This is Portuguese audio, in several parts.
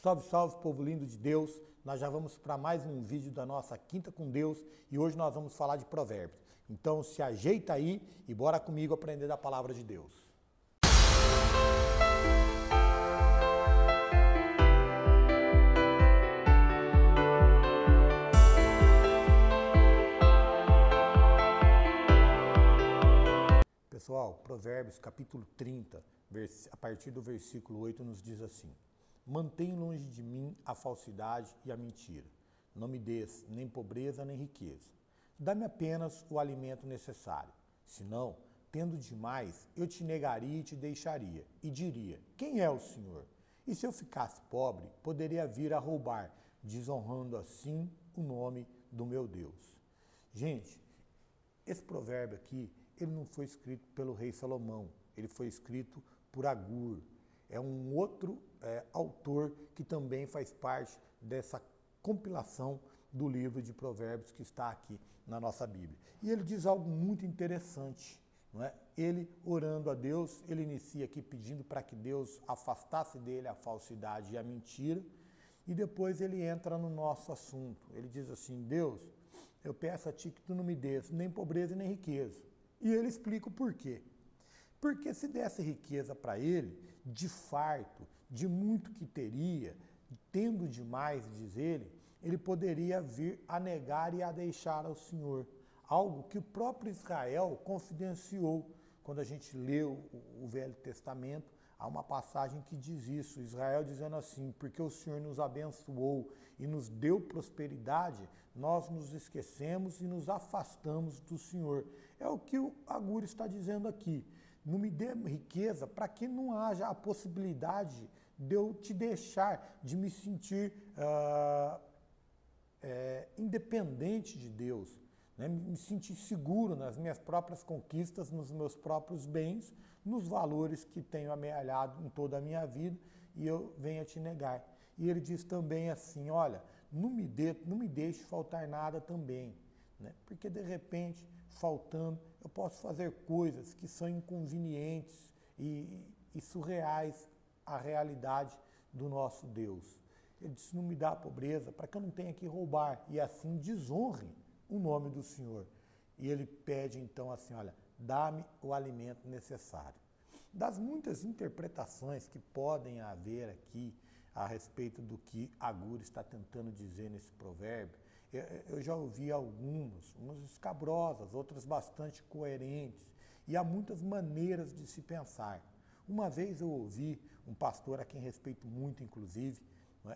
Salve, salve, povo lindo de Deus! Nós já vamos para mais um vídeo da nossa Quinta com Deus e hoje nós vamos falar de provérbios. Então se ajeita aí e bora comigo aprender da palavra de Deus. Pessoal, Provérbios capítulo 30, a partir do versículo 8 nos diz assim: Mantém longe de mim a falsidade e a mentira. Não me des nem pobreza nem riqueza. Dá-me apenas o alimento necessário. Senão, tendo demais, eu te negaria e te deixaria. E diria, quem é o Senhor? E se eu ficasse pobre, poderia vir a roubar, desonrando assim o nome do meu Deus. Gente, esse provérbio aqui, ele não foi escrito pelo rei Salomão. Ele foi escrito por Agur. É um outro autor que também faz parte dessa compilação do livro de Provérbios que está aqui na nossa Bíblia. E ele diz algo muito interessante, não é? Ele orando a Deus, ele inicia aqui pedindo para que Deus afastasse dele a falsidade e a mentira, e depois ele entra no nosso assunto. Ele diz assim: Deus, eu peço a ti que tu não me des nem pobreza nem riqueza. E ele explica o porquê. Porque se desse riqueza para ele, de farto, de muito que teria, tendo demais, diz ele poderia vir a negar e a deixar ao Senhor. Algo que o próprio Israel confidenciou. Quando a gente lê o Velho Testamento, há uma passagem que diz isso. Israel dizendo assim: porque o Senhor nos abençoou e nos deu prosperidade, nós nos esquecemos e nos afastamos do Senhor. É o que o Agur está dizendo aqui. Não me dê riqueza para que não haja a possibilidade de eu te deixar, de me sentir independente de Deus, né? Me sentir seguro nas minhas próprias conquistas, nos meus próprios bens, nos valores que tenho amealhado em toda a minha vida e eu venho a te negar. E ele diz também assim: olha, não me deixe faltar nada também, né? Porque de repente, faltando, eu posso fazer coisas que são inconvenientes e surreais à realidade do nosso Deus. Ele disse: não me dá pobreza para que eu não tenha que roubar e assim desonre o nome do Senhor. E ele pede então assim: olha, dá-me o alimento necessário. Das muitas interpretações que podem haver aqui a respeito do que Agur está tentando dizer nesse provérbio, eu já ouvi umas escabrosas, outras bastante coerentes, e há muitas maneiras de se pensar. Uma vez eu ouvi um pastor a quem respeito muito, inclusive,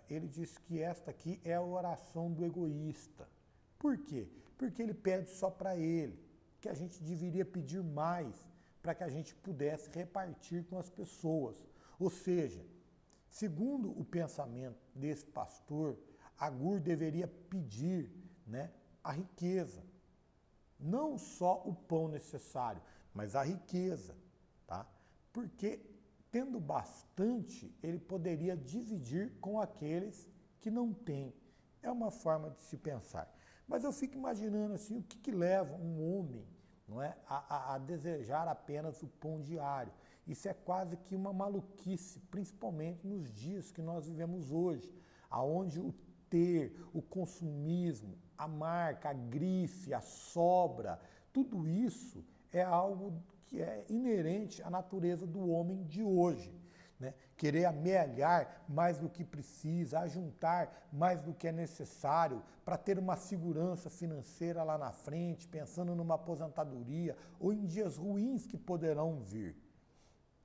ele disse que esta aqui é a oração do egoísta. Por quê? Porque ele pede só para ele, que a gente deveria pedir mais para que a gente pudesse repartir com as pessoas. Ou seja, segundo o pensamento desse pastor, Agur deveria pedir, né, a riqueza. Não só o pão necessário, mas a riqueza. Tá? Porque, tendo bastante, ele poderia dividir com aqueles que não têm. É uma forma de se pensar. Mas eu fico imaginando assim, o que leva um homem, não é, a desejar apenas o pão diário. Isso é quase que uma maluquice, principalmente nos dias que nós vivemos hoje, aonde o ter, o consumismo, a marca, a grife, a sobra, tudo isso é algo que é inerente à natureza do homem de hoje. Né? Querer amealhar mais do que precisa, ajuntar mais do que é necessário para ter uma segurança financeira lá na frente, pensando numa aposentadoria ou em dias ruins que poderão vir.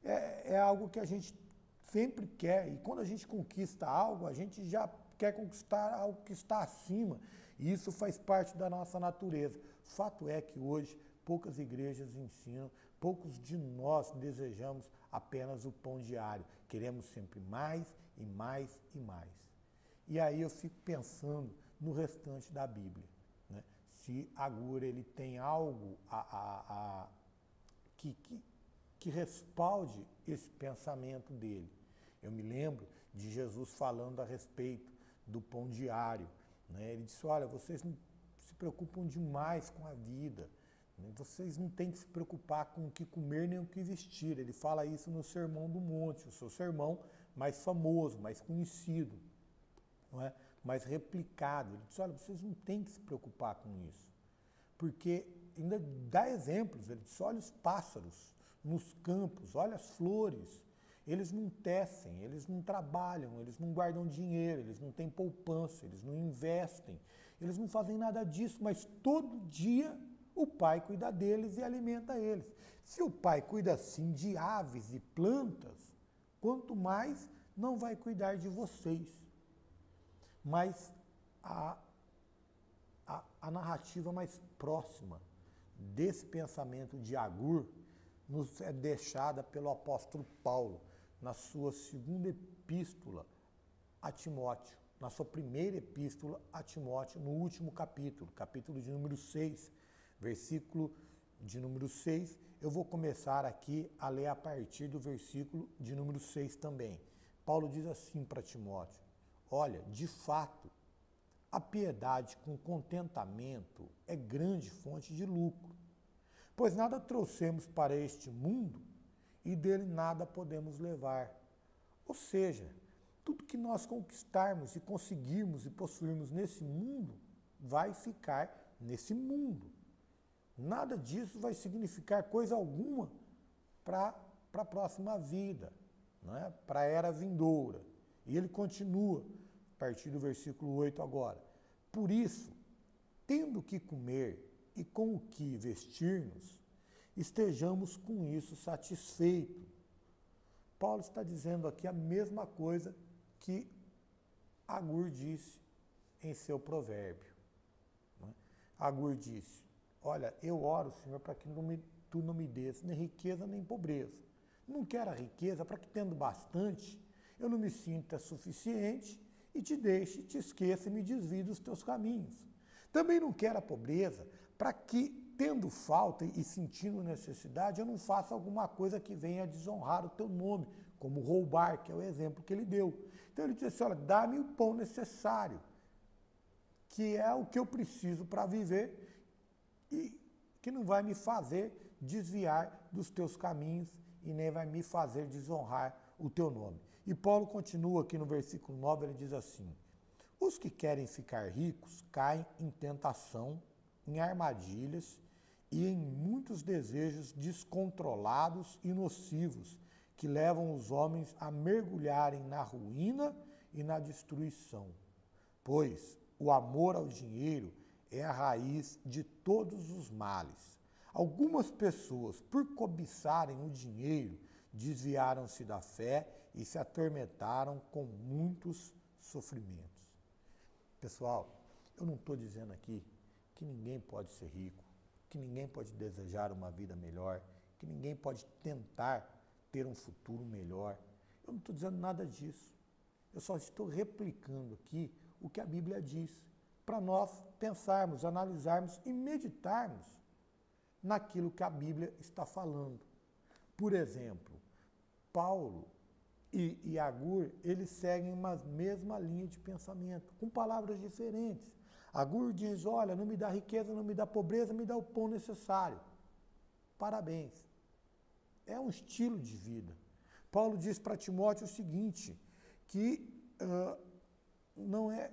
É algo que a gente sempre quer, e quando a gente conquista algo, a gente já quer conquistar algo que está acima, e isso faz parte da nossa natureza. Fato é que hoje poucas igrejas ensinam, poucos de nós desejamos apenas o pão diário, queremos sempre mais e mais e mais. E aí eu fico pensando no restante da Bíblia, né? Se Agur ele tem algo que respalde esse pensamento dele. Eu me lembro de Jesus falando a respeito do pão diário, né? Ele disse: olha, vocês não se preocupam demais com a vida, né? Vocês não têm que se preocupar com o que comer nem o que vestir. Ele fala isso no Sermão do Monte, o seu sermão mais famoso, mais conhecido. não é? Mas replicado. Ele disse, olha, vocês não têm que se preocupar com isso. Porque ainda dá exemplos, ele disse, olha os pássaros nos campos, olha as flores. Eles não tecem, eles não trabalham, eles não guardam dinheiro, eles não têm poupança, eles não investem, eles não fazem nada disso, mas todo dia o Pai cuida deles e alimenta eles. Se o Pai cuida assim de aves e plantas, quanto mais não vai cuidar de vocês. Mas a narrativa mais próxima desse pensamento de Agur nos é deixada pelo apóstolo Paulo na sua segunda epístola a Timóteo, na sua primeira epístola a Timóteo, no último capítulo, capítulo de número 6, versículo de número 6. Eu vou começar aqui a ler a partir do versículo de número 6 também. Paulo diz assim para Timóteo, olha, de fato, a piedade com contentamento é grande fonte de lucro, pois nada trouxemos para este mundo e dele nada podemos levar. Ou seja, tudo que nós conquistarmos e conseguirmos e possuirmos nesse mundo vai ficar nesse mundo. Nada disso vai significar coisa alguma para a próxima vida, não é? Para a era vindoura. E ele continua, a partir do versículo 8 agora. Por isso, tendo o que comer e com o que vestir-nos, estejamos com isso satisfeitos. Paulo está dizendo aqui a mesma coisa que Agur disse em seu provérbio. Agur disse, olha, eu oro, Senhor, para que tu não me dês nem riqueza nem pobreza. Não quero a riqueza para que, tendo bastante, eu não me sinta suficiente e te deixe, te esqueça e me desvie dos teus caminhos. Também não quero a pobreza para que, tendo falta e sentindo necessidade, eu não faça alguma coisa que venha a desonrar o teu nome, como roubar, que é o exemplo que ele deu. Então ele disse assim, olha, dá-me o pão necessário, que é o que eu preciso para viver e que não vai me fazer desviar dos teus caminhos e nem vai me fazer desonrar o teu nome. E Paulo continua aqui no versículo 9, ele diz assim, os que querem ficar ricos caem em tentação, em armadilhas e em muitos desejos descontrolados e nocivos que levam os homens a mergulharem na ruína e na destruição. Pois o amor ao dinheiro é a raiz de todos os males. Algumas pessoas, por cobiçarem o dinheiro, desviaram-se da fé e se atormentaram com muitos sofrimentos. Pessoal, eu não estou dizendo aqui que ninguém pode ser rico, que ninguém pode desejar uma vida melhor, que ninguém pode tentar ter um futuro melhor. Eu não estou dizendo nada disso. Eu só estou replicando aqui o que a Bíblia diz, para nós pensarmos, analisarmos e meditarmos naquilo que a Bíblia está falando. Por exemplo, Paulo e Agur, eles seguem uma mesma linha de pensamento, com palavras diferentes. Agur diz, olha, não me dá riqueza, não me dá pobreza, me dá o pão necessário. Parabéns. É um estilo de vida. Paulo diz para Timóteo o seguinte, que não é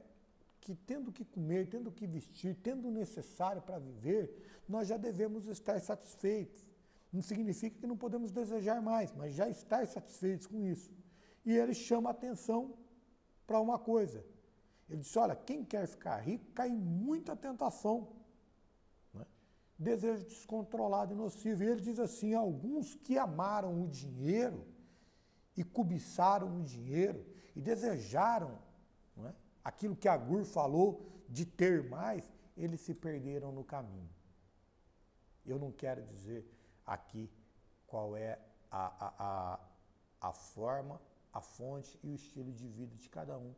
que tendo que comer, tendo que vestir, tendo o necessário para viver, nós já devemos estar satisfeitos. Não significa que não podemos desejar mais, mas já estar satisfeitos com isso. E ele chama a atenção para uma coisa. Ele diz, olha, quem quer ficar rico cai em muita tentação, né? Desejo descontrolado e nocivo. E ele diz assim, alguns que amaram o dinheiro e cobiçaram o dinheiro e desejaram, não é, aquilo que Agur falou de ter mais, eles se perderam no caminho. Eu não quero dizer aqui qual é a forma, a fonte e o estilo de vida de cada um.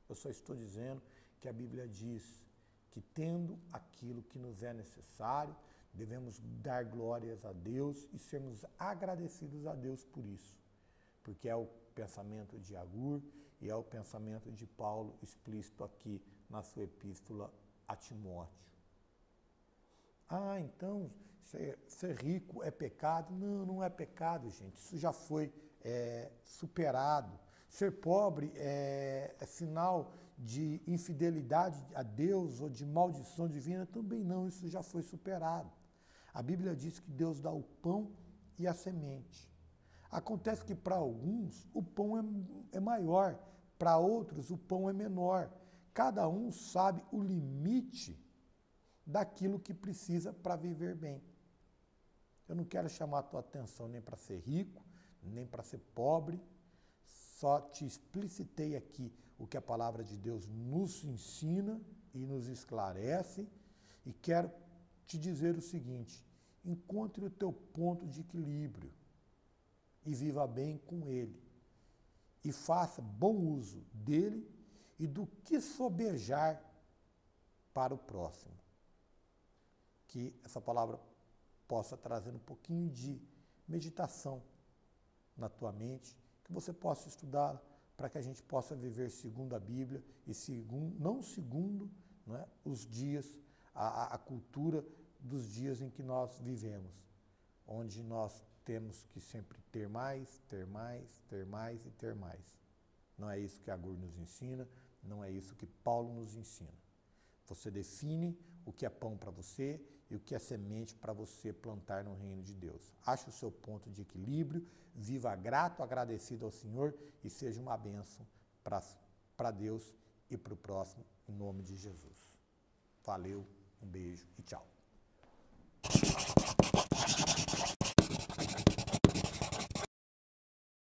Eu só estou dizendo que a Bíblia diz que, tendo aquilo que nos é necessário, devemos dar glórias a Deus e sermos agradecidos a Deus por isso. Porque é o pensamento de Agur e é o pensamento de Paulo explícito aqui na sua epístola a Timóteo. Ah, então ser rico é pecado? Não, não é pecado, gente. Isso já foi superado. Ser pobre é sinal de infidelidade a Deus ou de maldição divina? Também não, isso já foi superado. A Bíblia diz que Deus dá o pão e a semente. Acontece que para alguns o pão é maior, para outros o pão é menor. Cada um sabe o limite daquilo que precisa para viver bem. Eu não quero chamar a tua atenção nem para ser rico, nem para ser pobre, só te explicitei aqui o que a palavra de Deus nos ensina e nos esclarece, e quero te dizer o seguinte: encontre o teu ponto de equilíbrio e viva bem com ele, e faça bom uso dele e do que sobejar para o próximo. Que essa palavra possa trazer um pouquinho de meditação na tua mente, que você possa estudá-la, para que a gente possa viver segundo a Bíblia e não segundo, né, os dias, a cultura dos dias em que nós vivemos, onde nós temos que sempre ter mais, ter mais, ter mais e ter mais. Não é isso que Agur nos ensina, não é isso que Paulo nos ensina. Você define o que é pão para você e o que é semente para você plantar no reino de Deus. Ache o seu ponto de equilíbrio, viva grato, agradecido ao Senhor e seja uma bênção para Deus e para o próximo, em nome de Jesus. Valeu, um beijo e tchau.